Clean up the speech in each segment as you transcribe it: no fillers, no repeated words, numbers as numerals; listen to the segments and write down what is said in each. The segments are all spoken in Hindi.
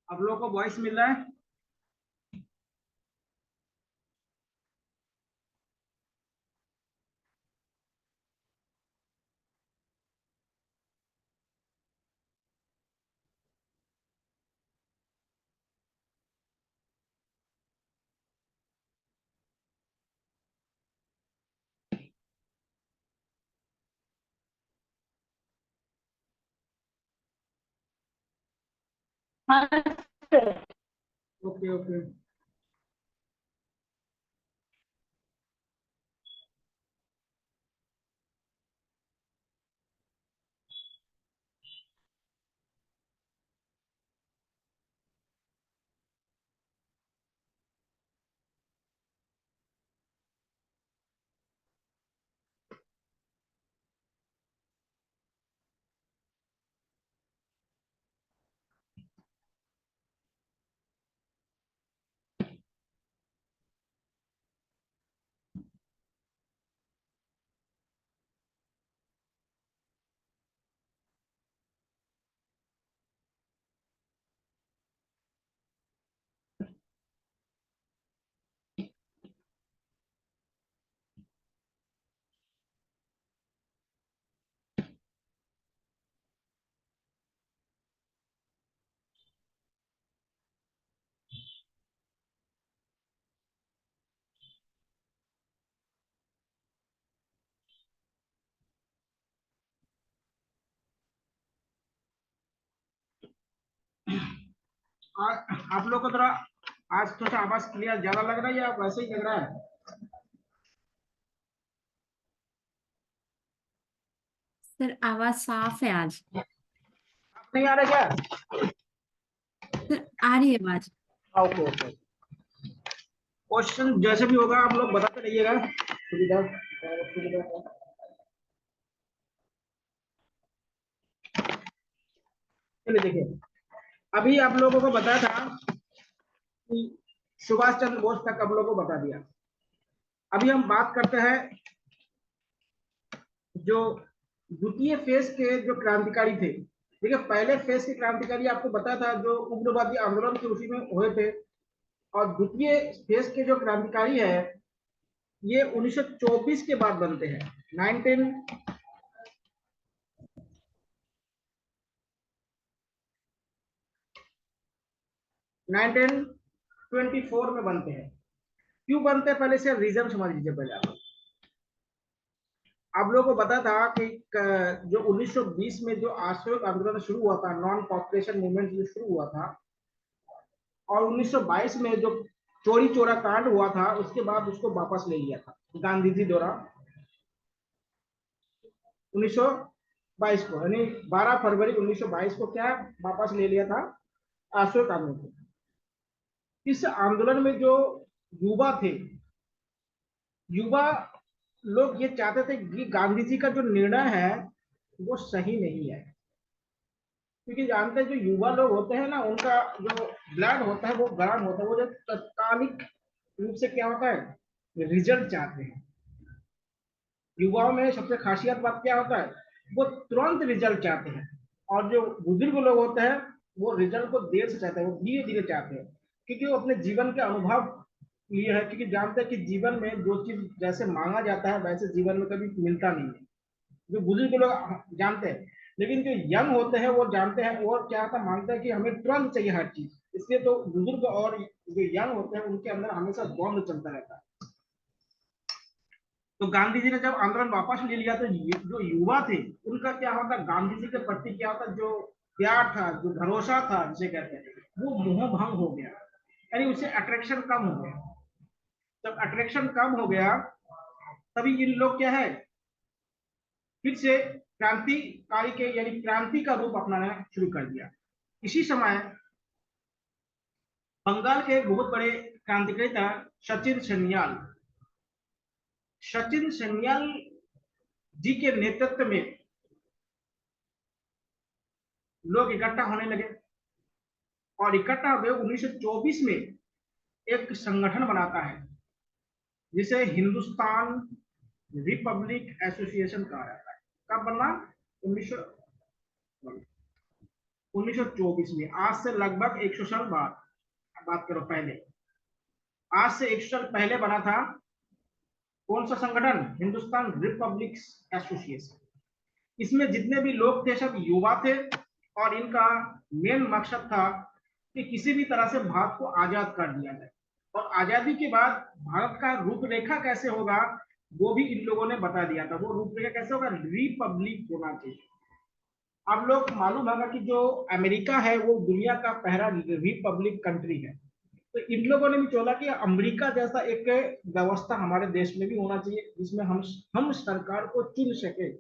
आप लोगों को वॉइस मिल रहा है? हाँ सर। Okay okay. आप लोग को थोड़ा आज थोड़ा आवाज क्लियर ज्यादा लग रहा है या वैसे ही लग रहा है? सर आवाज साफ है आज। आप नहीं आ रहे क्या? सर आ रही है आवाज। Okay okay. क्वेश्चन जैसे भी होगा आप लोग बताते रहिएगा। सुविधा सुविधा। चलिए देखिए, अभी आप लोगों को बताया था कि सुभाष चंद्र बोस तक आप लोगों को बता दिया। अभी हम बात करते हैं जो द्वितीय फेज के जो क्रांतिकारी थे। देखिए, पहले फेज के क्रांतिकारी आपको बताया था जो उग्रवादी आंदोलन के उसी में हुए थे। और द्वितीय फेज के जो क्रांतिकारी है ये 1924 के बाद बनते हैं। 1924 में बनते हैं। क्यों बनते हैं पहले से रीजन समझ लीजिए। पहले आप लोगों को पता था कि जो 1920 में जो असहयोग आंदोलन शुरू हुआ था, नॉन पॉपुलेशन मूवमेंट जो शुरू हुआ था, और 1922 में जो चोरी चोरा कांड हुआ था उसके बाद उसको वापस ले लिया था गांधी जी द्वारा 1922 को, यानी 12 फरवरी 1922 को क्या वापस ले लिया था असहयोग आंदोलन को। इस आंदोलन में जो युवा थे, युवा लोग ये चाहते थे कि गांधी जी का जो निर्णय है वो सही नहीं है। क्योंकि जानते हैं जो युवा लोग होते हैं ना, उनका जो ब्लड होता है वो गर्म होता है। वो जो तत्कालिक रूप से क्या होता है, रिजल्ट चाहते हैं। युवाओं में सबसे खासियत बात क्या होता है, वो तुरंत रिजल्ट चाहते हैं। और जो बुजुर्ग लोग होते हैं वो रिजल्ट को देर से चाहते हैं, वो धीरे धीरे चाहते हैं। क्योंकि वो अपने जीवन के अनुभव लिए है, क्योंकि जानते हैं कि जीवन में जो चीज जैसे मांगा जाता है वैसे जीवन में कभी मिलता नहीं है। जो बुजुर्ग लोग जानते हैं, लेकिन जो यंग होते हैं वो जानते हैं, वो क्या होता मानते हैं कि हमें तुरंत चाहिए हर चीज। इसलिए तो बुजुर्ग और जो यंग होते हैं उनके अंदर हमेशा द्वंद्व चलता रहता है। तो गांधी जी ने जब आंदोलन वापस ले लिया तो जो युवा थे उनका क्या होता, गांधी जी के प्रति क्या होता, जो प्यार था, जो भरोसा था जिसे कहते हैं, वो मोह भंग हो गया। यानी उससे अट्रैक्शन कम हो गया। जब अट्रैक्शन कम हो गया तभी इन लोग क्या है, फिर से क्रांतिकारी के यानी क्रांति का रूप अपनाना शुरू कर दिया। इसी समय बंगाल के एक बहुत बड़े क्रांतिकारी था सचिन सन्याल। सचिन सन्याल जी के नेतृत्व में लोग इकट्ठा होने लगे और इकट्ठा हुए 1924 में एक संगठन बनाता है जिसे हिंदुस्तान रिपब्लिक एसोसिएशन कहा जाता है। कब बना? 19 1924 में, आज से लगभग 100 साल बाद बात करो पहले, आज से 100 साल पहले बना था कौन सा संगठन? Hindustan Republic association. इसमें जितने भी लोग थे सब युवा थे और इनका मेन मकसद था कि किसी भी तरह से भारत को आजाद कर दिया जाए और आजादी के बाद भारत का रूपरेखा कैसे होगा वो भी इन लोगों ने बता दिया था। वो रूपरेखा कैसे होगा? रिपब्लिक होना चाहिए। आप लोग मालूम होगा कि जो अमेरिका है वो दुनिया का पहला रिपब्लिक कंट्री है, तो इन लोगों ने भी चोला कि अमेरिका जैसा एक व्यवस्था हमारे देश में भी होना चाहिए जिसमें हम सरकार को चुन सके,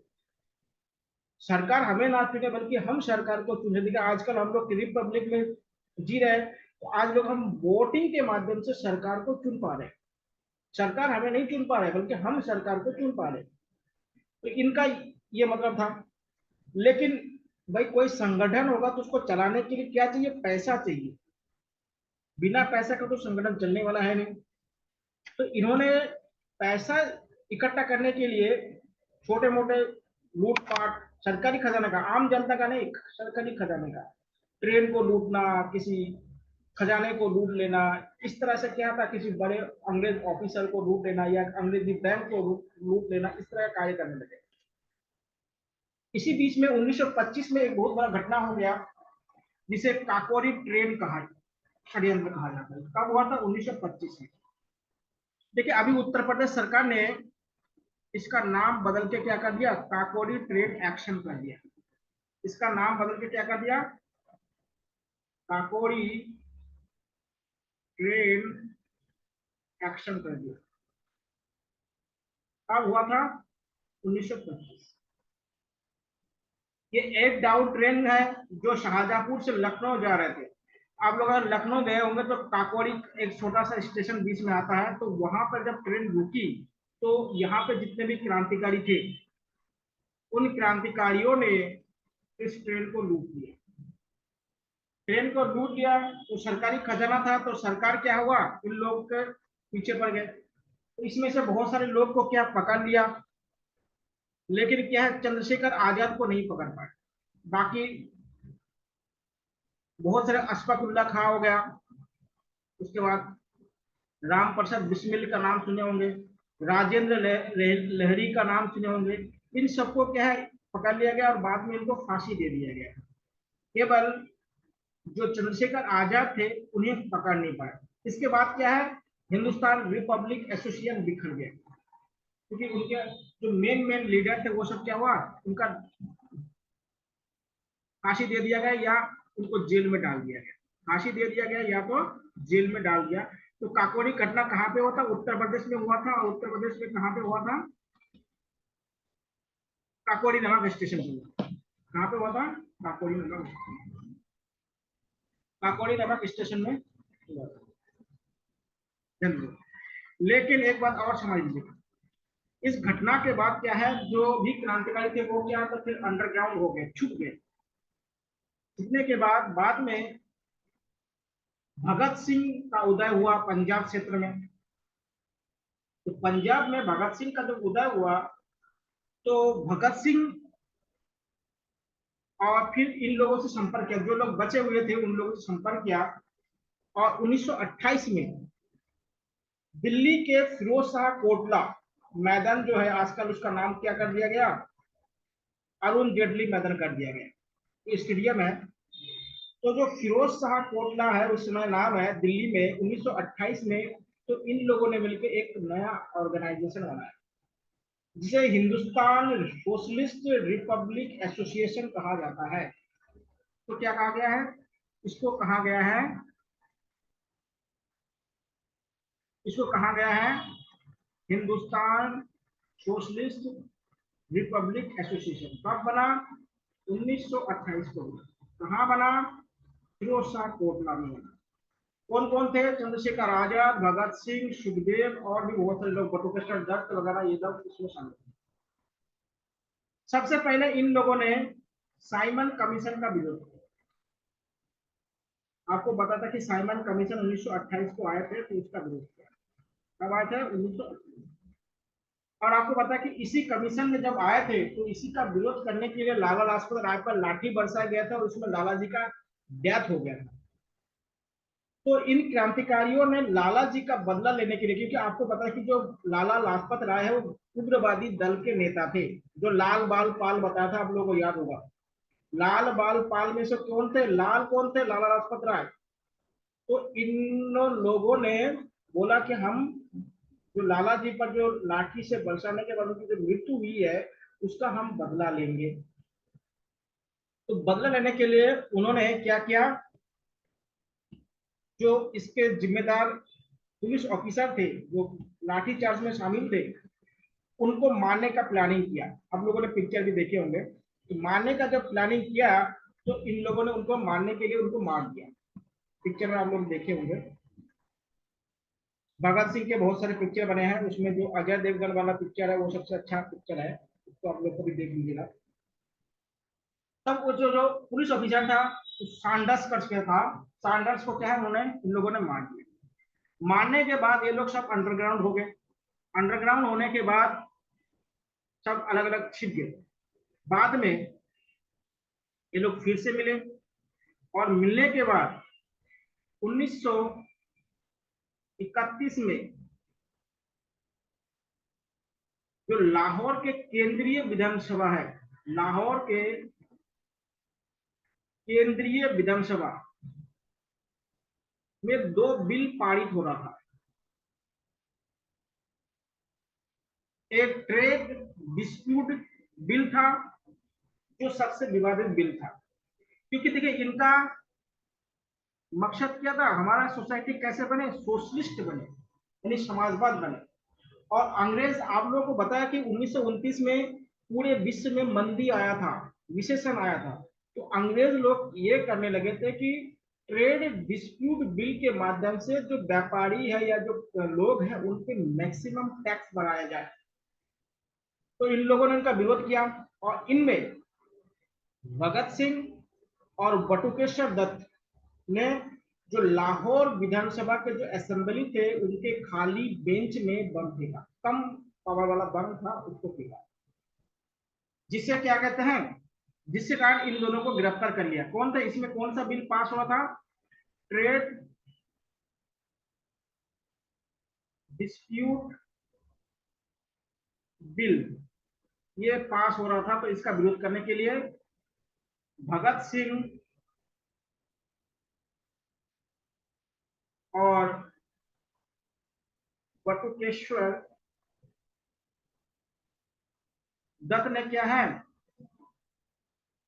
सरकार हमें ना चुने बल्कि हम सरकार को चुने। देखिए आजकल हम लोग रिपब्लिक में जी रहे हैं, तो आज लोग हम वोटिंग के माध्यम से सरकार को चुन पा रहे हैं, सरकार हमें नहीं चुन पा रहे बल्कि हम सरकार को चुन पा रहे हैं। तो इनका ये मतलब था। लेकिन भाई कोई संगठन होगा तो उसको चलाने के लिए क्या चाहिए? पैसा चाहिए। बिना पैसा का तो संगठन चलने वाला है नहीं। तो इन्होंने पैसा इकट्ठा करने के लिए छोटे मोटे लूटपाट, सरकारी खजाने का, आम जनता का नहीं, सरकारी खजाने का, ट्रेन को लूटना, किसी खजाने को लूट लेना, इस तरह से क्या था, किसी बड़े अंग्रेज ऑफिसर को लूट लेना या अंग्रेजी बैंक को लूट लेना, इस तरह का कार्य करने लगे। इसी बीच में 1925 में एक बहुत बड़ा घटना हो गया जिसे काकोरी ट्रेन कहा, षड्यंत्र कहा जाता है। कब हुआ था? 1925 में। देखिए अभी उत्तर प्रदेश सरकार ने इसका नाम बदल के क्या कर दिया? काकोरी ट्रेन एक्शन कर दिया। इसका नाम बदल के क्या कर दिया? काकोरी ट्रेन एक्शन कर दिया। कब हुआ था? 1925। ये एक डाउन ट्रेन है जो शाहजहांपुर से लखनऊ जा रहे थे। आप लोग अगर लखनऊ गए होंगे तो काकोरी एक छोटा सा स्टेशन बीच में आता है, तो वहां पर जब ट्रेन रुकी तो यहाँ पे जितने भी क्रांतिकारी थे उन क्रांतिकारियों ने इस ट्रेन को लूट लिया। ट्रेन को लूट लिया तो सरकारी खजाना था, तो सरकार क्या हुआ? इन लोगों के पीछे पड़ गए। तो इसमें से बहुत सारे लोग को क्या पकड़ लिया, लेकिन क्या है, चंद्रशेखर आजाद को नहीं पकड़ पाए। बाकी बहुत सारे, अशफाकुल्ला खां हो गया, उसके बाद राम प्रसाद बिस्मिल का नाम सुने होंगे, राजेंद्र लहरी का नाम सुने होंगे, इन सबको क्या है पकड़ लिया गया और बाद में इनको फांसी दे दिया गया। केवल जो चंद्रशेखर आजाद थे उन्हें पकड़ नहीं पाए। इसके बाद क्या है, हिंदुस्तान रिपब्लिक एसोसिएशन बिखर गया, क्योंकि उनके जो मेन मेन लीडर थे वो सब क्या हुआ, उनका फांसी दे दिया गया या उनको जेल में डाल दिया गया। फांसी दे दिया गया या तो जेल में डाल दिया। तो काकोरी घटना कहाँ पे हुआ था? उत्तर प्रदेश में हुआ था। उत्तर प्रदेश में कहाँ पे हुआ था? काकोरी नामक स्टेशन पे हुआ। कहाँ पे हुआ था? काकोरी नामक, काकोरी नामक स्टेशन में हुआ था। लेकिन एक बात और समझ लीजिए, इस घटना के बाद क्या है, जो भी क्रांतिकारी थे वो क्या, तो फिर अंडरग्राउंड हो गए, छुप गए। छुपने के बाद में भगत सिंह का उदय हुआ पंजाब क्षेत्र में। तो पंजाब में भगत सिंह का जब उदय हुआ तो भगत सिंह और फिर इन लोगों से संपर्क किया, जो लोग बचे हुए थे उन लोगों से संपर्क किया। और 1928 में दिल्ली के फिरोज शाह कोटला मैदान जो है, आजकल उसका नाम क्या कर दिया गया? अरुण जेटली मैदान कर दिया गया, स्टेडियम है। तो जो फिरोज शाह कोटला है उस समय नाम है दिल्ली में 1928 में, तो इन लोगों ने मिलकर एक नया ऑर्गेनाइजेशन बनाया जिसे हिंदुस्तान सोशलिस्ट रिपब्लिक एसोसिएशन कहा जाता है। तो क्या कहा गया है? इसको कहा गया है, इसको कहा गया है हिंदुस्तान सोशलिस्ट रिपब्लिक एसोसिएशन। कब बना? 1928 को बना। कहाँ बना? फिरोज शाह कोटला में बना। कौन कौन थे? चंद्रशेखर आजाद, भगत सिंह, सुखदेव और भी बहुत सारे लोग, बटुकेश्वर दत्त वगैरह, ये सब इसमें शामिल थे। सबसे पहले इन लोगों ने साइमन कमीशन का विरोध किया। आपको पता था कि साइमन कमीशन 1928 को आए थे, तो उसका विरोध किया। कब आए थे? 1928। और आपको पता है कि इसी कमीशन में जब आए थे तो इसी का विरोध करने के लिए लाला लाजपत राय पर लाठी बरसाया गया था और उसमें लाला जी का डेथ हो गया था। तो इन क्रांतिकारियों ने लाला जी का बदला लेने के लिए, क्योंकि आपको पता है कि जो लाला लाजपत राय है वो उग्रवादी दल के नेता थे, जो लाल बाल पाल बताया था, आप लोगों को याद होगा। लाल बाल पाल में से कौन थे, लाल कौन थे, लाला लाजपत राय। तो इन लोगों ने बोला कि हम जो लाला जी पर जो लाठी से बरसाने के बाद उनकी जो मृत्यु हुई है उसका हम बदला लेंगे। तो बदला लेने के लिए उन्होंने क्या किया, जो इसके जिम्मेदार पुलिस ऑफिसर थे जो लाठीचार्ज में शामिल थे, उनको मारने का प्लानिंग किया। आप लोगों ने पिक्चर भी देखे होंगे। तो मारने का जब प्लानिंग किया तो इन लोगों ने उनको मारने के लिए उनको मार दिया। पिक्चर में आप लोग देखे होंगे। भगत सिंह के बहुत सारे पिक्चर बने हैं, उसमें जो अजय देवगन वाला पिक्चर है वो सबसे अच्छा पिक्चर है, उसको आप लोग को भी देख लीजिएगा। तब वो जो जो पुलिस ऑफिसर था सैंडर्स करके था, सैंडर्स को क्या है उन्होंने इन लोगों ने मार दिया। मारने के बाद ये लोग सब अंडरग्राउंड हो गए। अंडरग्राउंड होने के बाद सब अलग अलग छिप गए। बाद में ये लोग फिर से मिले, और मिलने के बाद 1931 में जो लाहौर के केंद्रीय विधानसभा है, लाहौर के केंद्रीय विधानसभा में दो बिल पारित हो रहा था। एक ट्रेड डिस्प्यूट बिल था, जो सबसे विवादित बिल था, क्योंकि देखिए इनका मकसद क्या था, हमारा सोसाइटी कैसे बने, सोशलिस्ट बने, यानी समाजवाद बने। और अंग्रेज, आप लोगों को बताया कि 1929 में पूरे विश्व में मंदी आया था, रिसेशन आया था। तो अंग्रेज लोग ये करने लगे थे कि ट्रेड डिस्प्यूट बिल के माध्यम से जो व्यापारी है या जो लोग हैं उन पे मैक्सिमम टैक्स बढ़ाया जाए। तो इन लोगों ने इनका विरोध किया, और इनमें भगत सिंह और बटुकेश्वर दत्त ने जो लाहौर विधानसभा के जो असेंबली थे उनके खाली बेंच में बम फेंका, कम पावर वाला बम था उसको फेंका, जिससे क्या कहते हैं, जिसके कारण इन दोनों को गिरफ्तार कर लिया। कौन था इसमें, कौन सा बिल पास हुआ था, ट्रेड डिस्प्यूट बिल, ये पास हो रहा था। तो इसका विरोध करने के लिए भगत सिंह और बटुकेश्वर दत्त ने क्या है,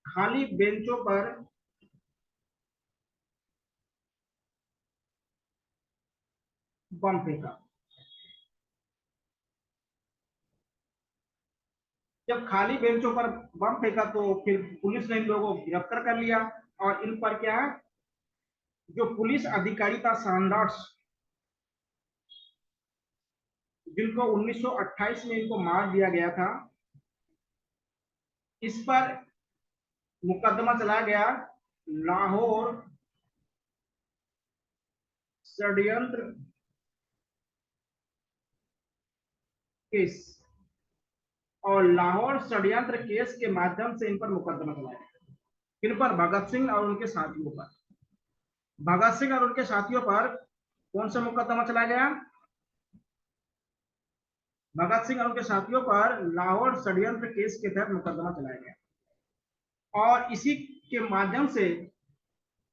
खाली बेंचों पर बम फेंका। जब खाली बेंचों पर बम फेंका तो फिर पुलिस ने इन लोगों को गिरफ्तार कर लिया। और इन पर क्या है, जो पुलिस अधिकारी था सैंडर्स, जिनको 1928 में इनको मार दिया गया था, इस पर मुकदमा चला गया लाहौर षड्यंत्र केस। और लाहौर षड्यंत्र केस के माध्यम से इन पर मुकदमा चलाया गया। इन पर भगत सिंह और उनके साथियों पर, भगत सिंह और उनके साथियों पर कौन सा मुकदमा चलाया गया, भगत सिंह और उनके साथियों पर लाहौर षड्यंत्र केस के तहत मुकदमा चलाया गया। और इसी के माध्यम से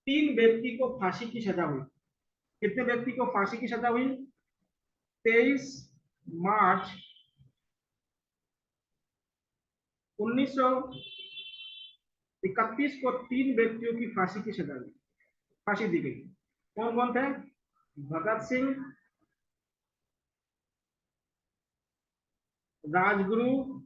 3 व्यक्ति को फांसी की सजा हुई। कितने व्यक्ति को फांसी की सजा हुई, 23 मार्च 1931 को 3 व्यक्तियों की फांसी की सजा हुई, फांसी दी गई। कौन कौन थे, भगत सिंह, राजगुरु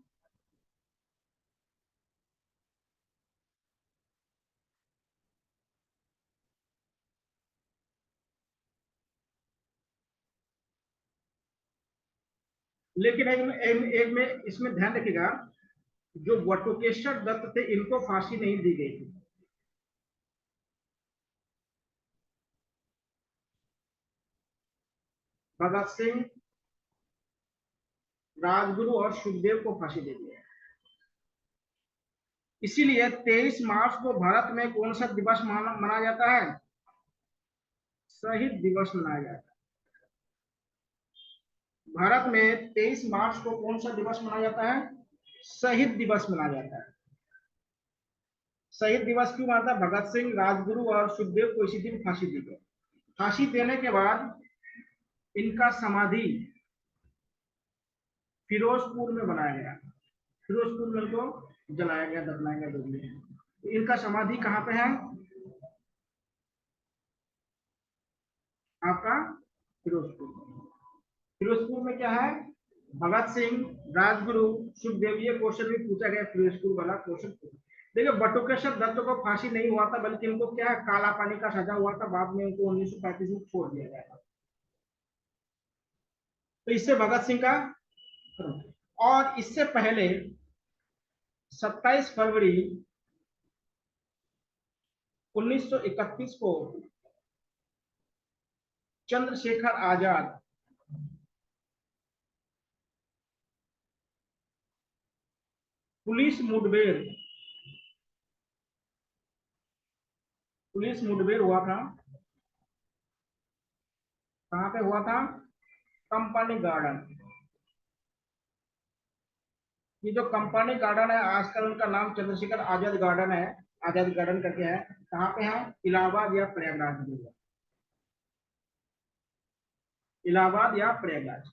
लेकिन एक में इसमें ध्यान रखिएगा, जो बटुकेश्वर दत्त थे इनको फांसी नहीं दी गई थी। भगत सिंह, राजगुरु और सुखदेव को फांसी दे दिया। इसीलिए 23 मार्च को भारत में कौन सा दिवस मनाया जाता है? शहीद दिवस मनाया जाता है। भारत में 23 मार्च को कौन सा दिवस मनाया जाता है? शहीद दिवस मनाया जाता है। शहीद दिवस क्यों मनाता है? भगत सिंह, राजगुरु और सुखदेव को इसी दिन फांसी दी गई। फांसी देने के बाद इनका समाधि फिरोजपुर में बनाया गया। फिरोजपुर में इनको जलाया गया, दफनाया गया, जो भी है। तो इनका समाधि कहाँ पे है? आपका फिरोजपुर। फिरोजपुर में क्या है? भगत सिंह, राजगुरु, सुखदेव, ये क्वेश्चन भी पूछा गया, फिरोजपुर वाला क्वेश्चन। देखिए, बटुकेश्वर दत्त को फांसी नहीं हुआ था, बल्कि इनको क्या है, काला पानी का सजा हुआ था। बाद में इनको 1935 में छोड़ दिया गया था। तो इससे भगत सिंह का, और इससे पहले 27 फरवरी 1931 को चंद्रशेखर आजाद पुलिस मुठभेड़ हुआ था। कहां पे हुआ था? Company garden. ये जो कंपनी गार्डन है, आजकल उनका नाम चंद्रशेखर आजाद गार्डन है, आजाद गार्डन करके है। कहाँ पे है? इलाहाबाद या प्रयागराज में। इलाहाबाद या प्रयागराज।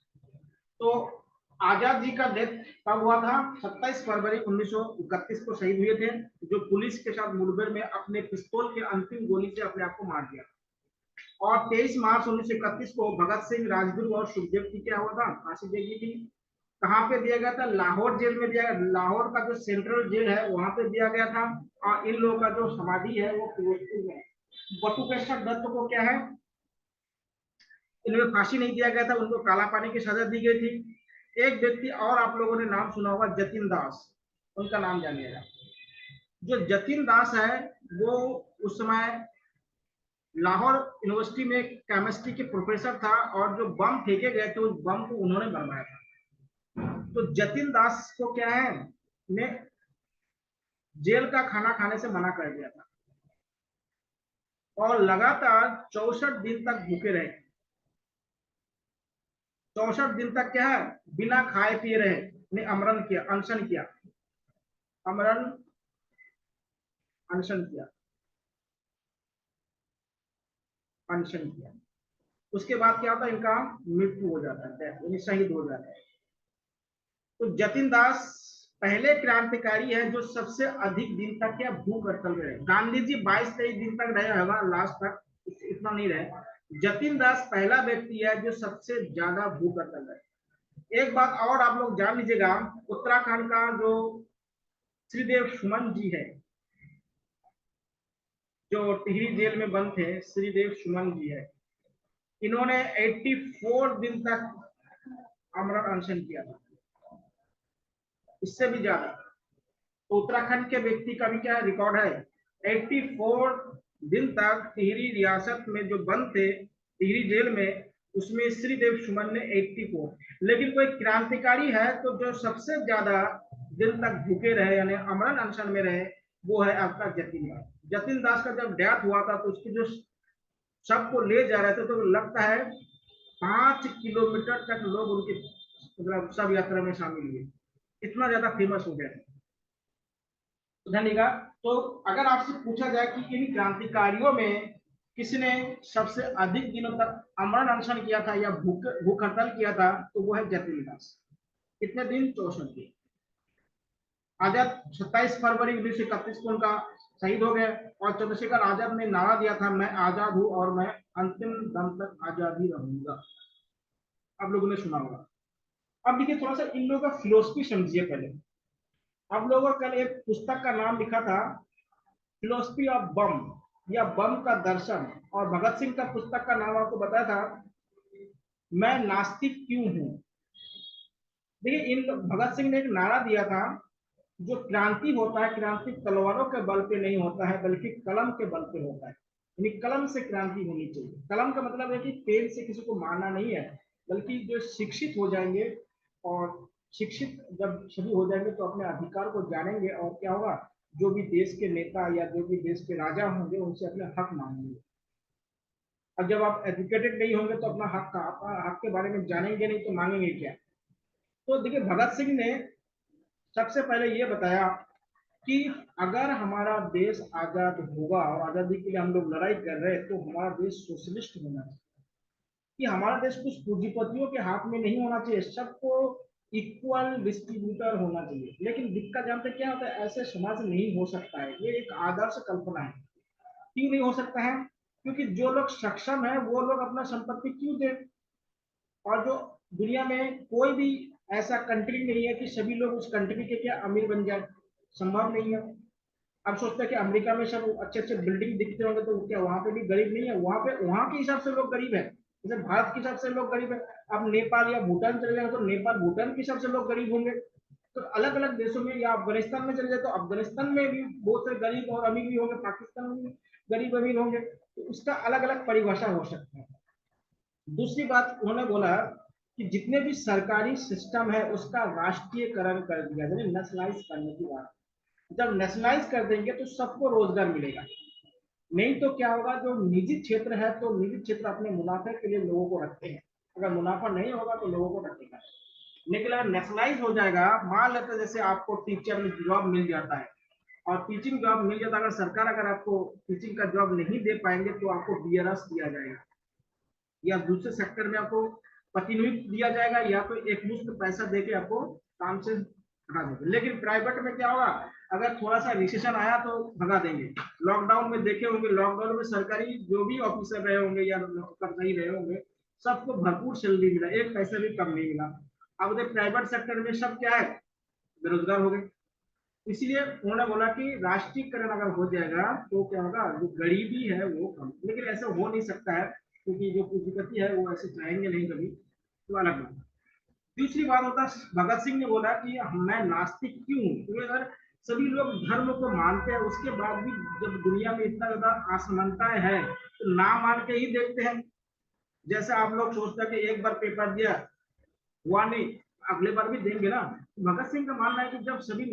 तो आजाद जी का डेथ कब हुआ था? 27 फरवरी 1931 को शहीद हुए थे, जो पुलिस के साथ मुठभेड़ में अपने पिस्तौल के अंतिम गोली से अपने आप को मार दिया। और 23 मार्च 1931 को भगत सिंह, राजगुरु और सुखदेव की क्या हुआ था? फांसी दे दी थी। कहाँ पे दिया गया था? लाहौर जेल में दिया गया। लाहौर का जो सेंट्रल जेल है वहां पे दिया गया था। और इन लोगों का जो समाधि है वो फिरोजपुर में है। बटुकेश्वर दत्त को क्या है, इनमें फांसी नहीं दिया गया था, उनको काला पानी की सजा दी गई थी। एक व्यक्ति और आप लोगों ने नाम सुना होगा, जतिन दास, उनका नाम जानिएगा। जो जतिन दास है, वो उस समय लाहौर यूनिवर्सिटी में केमिस्ट्री के प्रोफेसर था, और जो बम फेंके गए थे उस बम को उन्होंने बनवाया था। तो जतिन दास को क्या है, ने जेल का खाना खाने से मना कर दिया था, और लगातार 64 दिन तक भूखे रहे। 64 दिन तक क्या है, बिना खाए पिए रहे, ने अमरण किया, अनशन किया, अमरण अनशन किया, अनशन किया। उसके बाद क्या होता है, इनका मृत्यु हो जाता है, यानी शहीद हो जाता है। तो जतिन दास पहले क्रांतिकारी है जो सबसे अधिक दिन तक क्या भूख हड़ताल में रहे। गांधी जी 22-23 दिन तक रहे होगा लास्ट तक, इतना नहीं रहे। जतिन दास पहला व्यक्ति है जो सबसे ज्यादा भूख हड़ताल रहे। एक बात और आप लोग जान लीजिएगा, उत्तराखंड का जो श्रीदेव सुमन जी है, जो टिहरी जेल में बंद थे, श्रीदेव सुमन जी है, इन्होंने 84 दिन तक आमरण अनशन किया था, इससे भी ज्यादा। तो उत्तराखंड के व्यक्ति का भी क्या रिकॉर्ड है, 84 दिन तक टिहरी रियासत में जो बंद थे, टिहरी जेल में, उसमें श्रीदेव सुमन ने 84। लेकिन कोई क्रांतिकारी है तो जो सबसे ज्यादा दिन तक भूखे रहे, यानी अमरण अनशन में रहे, वो है आपका जतिन दास। जतिन दास का जब डेथ हुआ था तो उसकी जो सबको ले जा रहे थे, तो लगता है 5 किलोमीटर तक लोग उनके मतलब सब यात्रा में शामिल हुए, इतना ज्यादा फेमस हो गया। धन्यवाद। तो अगर आपसे पूछा जाए कि इन क्रांतिकारियों में किसने सबसे अधिक दिनों तक अमरण अनशन किया था या भूख हड़ताल किया था, तो वो है जतिन दास। कितने दिन? 64 दिन। आजाद 27 फरवरी 1931 को उनका शहीद हो गए। और चंद्रशेखर आजाद ने नारा दिया था, मैं आजाद हूं और मैं अंतिम दम तक आजाद ही रहूंगा। आप लोगों ने सुना होगा। अब देखिए, थोड़ा सा इन लोगों का फिलोसफी समझिए पहले। आप लोगों कल एक पुस्तक का नाम लिखा था, फिलोसफी ऑफ बम, या बम का दर्शन। और भगत सिंह का पुस्तक का नाम आपको बताया था, मैं नास्तिक क्यों हूं। देखिए, इन भगत सिंह ने एक नारा दिया था, जो क्रांति होता है, क्रांति तलवारों के बल पे नहीं होता है, बल्कि कलम के बल पे होता है। यानी कलम से क्रांति होनी चाहिए। कलम का मतलब है कि पेन से किसी को मारना नहीं है, बल्कि जो शिक्षित हो जाएंगे, और शिक्षित जब सभी हो जाएंगे तो अपने अधिकार को जानेंगे, और क्या होगा, जो भी देश के नेता या जो भी देश के राजा होंगे उनसे अपने हक मांगेंगे। अब जब आप एजुकेटेड नहीं होंगे तो अपना हक के बारे में जानेंगे नहीं तो मांगेंगे क्या। तो देखिए भगत सिंह ने सबसे पहले ये बताया कि अगर हमारा देश आजाद होगा और आजादी के लिए हम लोग लड़ाई कर रहे हैं तो हमारा देश सोशलिस्ट होना चाहिए, कि हमारा देश कुछ पूंजीपतियों के हाथ में नहीं होना चाहिए, सबको इक्वल डिस्ट्रीब्यूटर होना चाहिए। लेकिन दिक्कत जानते क्या होता है, ऐसे समाज नहीं हो सकता है, ये एक आदर्श कल्पना है। क्यों नहीं हो सकता है? क्योंकि जो लोग सक्षम है वो लोग अपना संपत्ति क्यों दे, और जो दुनिया में कोई भी ऐसा कंट्री नहीं है कि सभी लोग उस कंट्री के क्या अमीर बन जाए, संभव नहीं है। अब सोचते हैं कि अमेरिका में सब अच्छे अच्छे बिल्डिंग दिखते होंगे तो क्या वहां पे भी गरीब नहीं है? वहां पे वहां के हिसाब से लोग गरीब है, जैसे भारत के हिसाब से लोग गरीब है। अब नेपाल या भूटान चले जाए तो नेपाल भूटान के हिसाब से लोग गरीब होंगे। तो अलग अलग देशों में, या अफगानिस्तान में चले जाए तो अफगानिस्तान में भी बहुत से गरीब और अमीर भी होंगे, पाकिस्तान में भी गरीब अमीर होंगे, तो उसका अलग अलग परिभाषा हो सकता है। दूसरी बात उन्होंने बोला कि जितने भी सरकारी सिस्टम है उसका राष्ट्रीयकरण कर दिया, यानी नेशनलाइज करने की बात। जब नेशनलाइज कर देंगे तो सबको रोजगार मिलेगा। नहीं तो क्या होगा, जो निजी क्षेत्र है तो निजी क्षेत्र अपने मुनाफे के लिए लोगों को रखते हैं, अगर मुनाफा नहीं होगा तो लोगों को रखेगा। लेकिन अगर नेशनलाइज हो जाएगा, मान लेते हैं जैसे आपको टीचर में जॉब मिल जाता है और टीचिंग जॉब मिल जाता है, अगर सरकार अगर आपको टीचिंग का जॉब नहीं दे पाएंगे तो आपको बीआरएस दिया जाएगा, या दूसरे सेक्टर में आपको प्रतिनियुक्त दिया जाएगा, या तो एक मुश्त पैसा देके आपको काम से हटा देंगे। लेकिन प्राइवेट में क्या होगा, अगर थोड़ा सा रिसेशन आया तो भगा देंगे। लॉकडाउन में देखे होंगे, लॉकडाउन में सरकारी जो भी ऑफिसर रहे होंगे या कर्मचारी रहे होंगे, सबको भरपूर सैलरी मिला, एक पैसा भी कम नहीं मिला। अब प्राइवेट सेक्टर में सब क्या है, बेरोजगार हो गए। इसलिए उन्होंने बोला कि राष्ट्रीयकरण अगर हो जाएगा तो क्या होगा, जो गरीबी है वो कम। लेकिन ऐसा हो नहीं सकता है क्योंकि जो पूंजीपति है वो ऐसे चाहेंगे नहीं कभी, तो अलग बात। दूसरी बात होता है, भगत सिंह ने बोला कि मैं नास्तिक क्यों हूँ, क्योंकि अगर सभी लोग धर्म को मानते हैं उसके बाद भी जब दुनिया में इतना ज्यादा असमानताएं है तो ना मान के ही देखते हैं। जैसे आप लोग सोचते हैं कि एक बार पेपर दिया, हुआ नहीं, अगले बार भी देंगे ना। भगत सिंह का मानना है कि जब सभी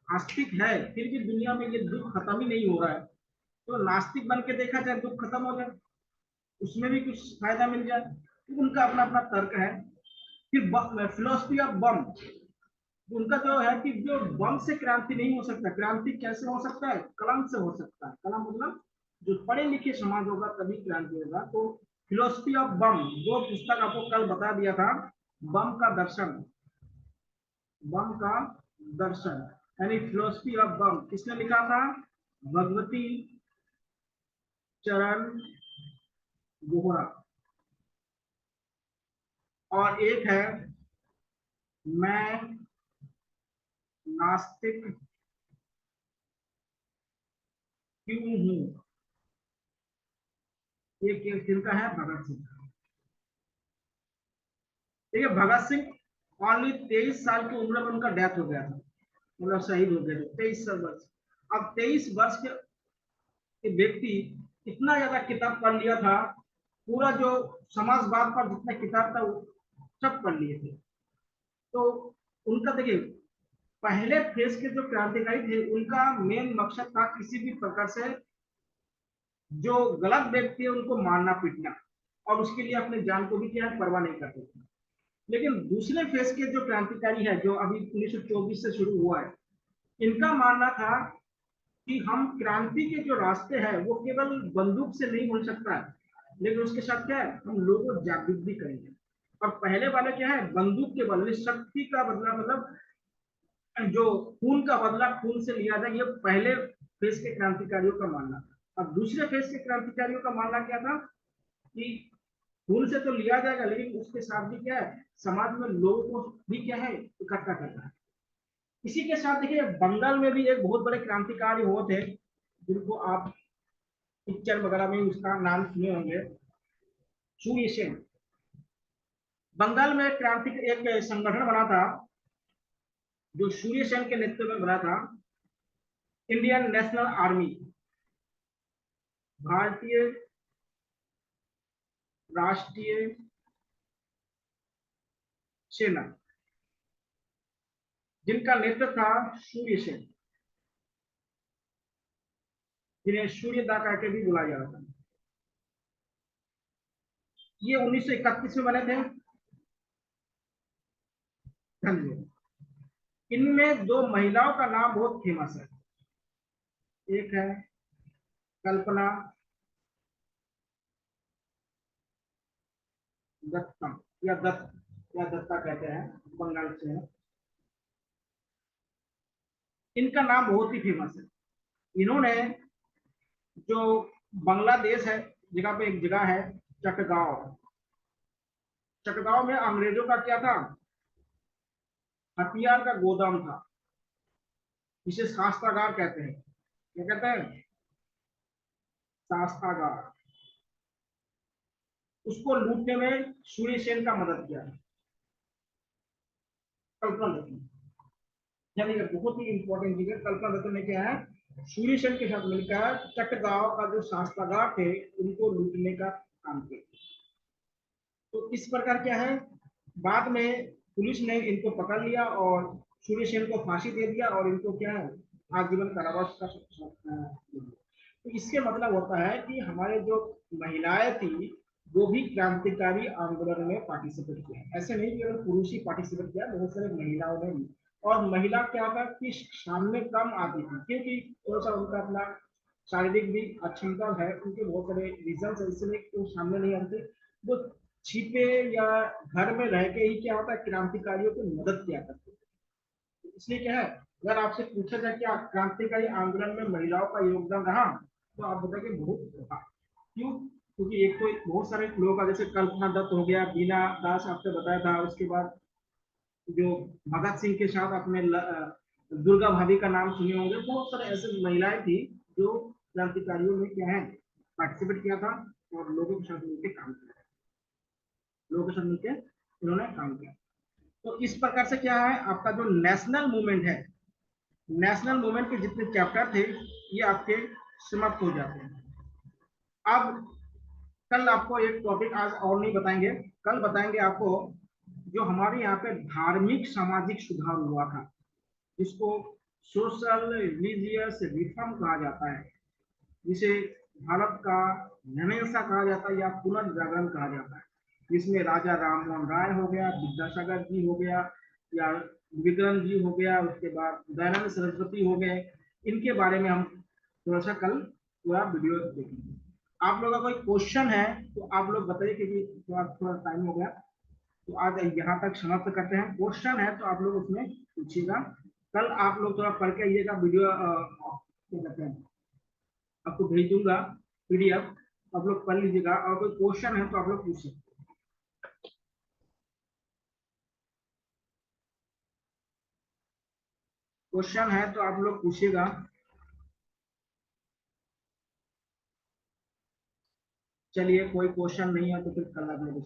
आस्तिक है फिर भी दुनिया में ये दुख खत्म ही नहीं हो रहा है, तो नास्तिक बन के देखा जाए, दुख खत्म हो जाए, उसमें भी कुछ फायदा मिल जाए। तो उनका अपना अपना तर्क है। फिर फिलोसफी ऑफ बम, उनका जो है कि जो बम से क्रांति नहीं हो सकता, क्रांति कैसे हो सकता है, कलम से हो सकता है। कलम मतलब जो पढ़े लिखे समाज होगा तभी क्रांति होगा। तो फिलोसफी ऑफ बम, वो पुस्तक आपको कल बता दिया था, बम का दर्शन, बम का दर्शन यानी फिलोसफी ऑफ बम, किसने लिखा था? भगवती चरण बोहरा। और एक है मैं नास्तिक क्यों हूं, ये किनका है? भगत सिंह। देखिए भगत सिंह ओनली 23 साल की उम्र में उनका डेथ हो गया था, मतलब शहीद हो गए थे 23 वर्ष। अब 23 वर्ष के व्यक्ति इतना ज्यादा किताब पढ़ लिया था, पूरा जो समाजवाद पर जितना किताब था वो सब पढ़ लिए थे। तो उनका देखिए पहले फेज के जो क्रांतिकारी थे उनका मेन मकसद था किसी भी प्रकार से जो गलत व्यक्ति है उनको मारना पीटना, और उसके लिए अपने जान को भी क्या है परवाह नहीं करते थे। लेकिन दूसरे फेज के जो क्रांतिकारी है जो अभी 1924 से शुरू हुआ है, इनका मानना था कि हम क्रांति के जो रास्ते हैं वो केवल बंदूक से नहीं हो सकता है, लेकिन उसके साथ क्या है, हम लोगों को जागरूक भी करेंगे। और पहले वाले क्या है, बंदूक के बदले शक्ति का बदला, मतलब जो खून का बदला खून से लिया जाए, ये पहले फेज के क्रांतिकारियों का मानना था। अब दूसरे फेज के क्रांतिकारियों का मानना क्या था कि खून से तो लिया जाएगा लेकिन उसके साथ भी क्या है, समाज में लोगों को भी क्या है इकट्ठा करना है। इसी के साथ देखिए बंगाल में भी एक बहुत बड़े क्रांतिकारी हुए थे, जिनको आप पिक्चर वगैरह में उसका नाम सुने होंगे, सूर्य सेन। बंगाल में क्रांति एक संगठन बना था जो सूर्य सेन के नेतृत्व में बना था, इंडियन नेशनल आर्मी, भारतीय राष्ट्रीय सेना, जिनका नेतृत्व था सूर्य सेन। जिन्हें सूर्यदा करके भी बुलाया जाता है। ये 1931 में बने थे। हाँ जी। इनमें दो महिलाओं का नाम बहुत फेमस है। एक है कल्पना दत्तम या दत्त या दत्ता कहते हैं, बंगाल से है। इनका नाम बहुत ही फेमस है। इन्होंने जो बांग्लादेश है जगह पे एक जगह है चटगांव। चटगांव में अंग्रेजों का क्या था, हथियार का गोदाम था, जिसे शास्त्रागार कहते हैं। क्या कहते हैं? शास्त्रागार। उसको लूटने में सूर्यसेन का मदद किया। कल्पना दत्त, यानी बहुत ही इंपॉर्टेंट चीज है। कल्पना दत्त ने क्या है, सूर्यसेन के साथ मिलकर चटगांव का जो शास्त्रागार थे उनको लूटने का काम किया। तो इस प्रकार क्या है, बाद में पुलिस ने इनको पकड़ लिया और सूर्यसेन को फांसी दे दिया और इनको क्या है, आजीवन कारावास का तो इसके मतलब होता है कि हमारे जो महिलाएं थी वो भी क्रांतिकारी आंदोलन में पार्टिसिपेट किया। ऐसे नहीं केवल पुरुष ही पार्टिसिपेट किया, बहुत सारे महिलाओं ने भी। और महिला क्या था कि सामने कम आती थी क्योंकि थोड़ा सा उनका अपना शारीरिक भी अक्षमता है, उनके बहुत सारे रीजन है, इसलिए वो सामने नहीं आते। वो छिपे या घर में रह के ही क्या होता है, क्रांतिकारियों की मदद किया करते। इसलिए क्या है, अगर आपसे पूछा जाए कि क्रांतिकारी आंदोलन में महिलाओं का योगदान रहा, तो आप बताएंगे बहुत रहा। क्यों? क्योंकि एक तो बहुत सारे लोगों का, जैसे कल्पना दत्त हो गया, बीना दास आपने बताया था, उसके बाद जो भगत सिंह के साथ अपने दुर्गा भाभी का नाम सुने होंगे। बहुत सारे ऐसे महिलाएं थी जो क्रांतिकारियों में क्या है, पार्टिसिपेट किया था और लोगों के साथ मिलकर काम किया, लोगों के साथ मिलकर उन्होंने काम किया। तो इस प्रकार से क्या है, आपका जो नेशनल मूवमेंट है, नेशनल मूवमेंट के जितने चैप्टर थे ये आपके समाप्त हो जाते हैं। अब कल आपको एक टॉपिक आज और नहीं बताएंगे, कल बताएंगे आपको जो हमारे यहाँ पे धार्मिक सामाजिक सुधार हुआ था, जिसको सोशल रिलीजियस रिफॉर्म कहा जाता है, जिसे भारत का रेनेसां कहा जाता है या पुनर्जागरण कहा जाता है, जिसमें राजा राममोहन राय हो गया, विद्यासागर जी हो गया, या विक्रम जी हो गया, उसके बाद दयानंद सरस्वती हो गए। इनके बारे में हम थोड़ा सा कल पूरा वीडियो देखेंगे। आप लोगों का कोई क्वेश्चन है तो आप लोग बताइए, क्योंकि थोड़ा टाइम हो गया। तो आज यहाँ तक समाप्त करते हैं। क्वेश्चन है तो आप लोग उसमें पूछिएगा। कल आप लोग थोड़ा पढ़ के आइएगा, वीडियो क्या कहते हैं, आपको भेज दूंगा पीडीएफ, आप लोग पढ़ लीजिएगा और कोई क्वेश्चन है तो आप लोग पूछिए। क्वेश्चन है तो आप लोग पूछिएगा। चलिए, कोई क्वेश्चन नहीं है तो फिर कल आप लोग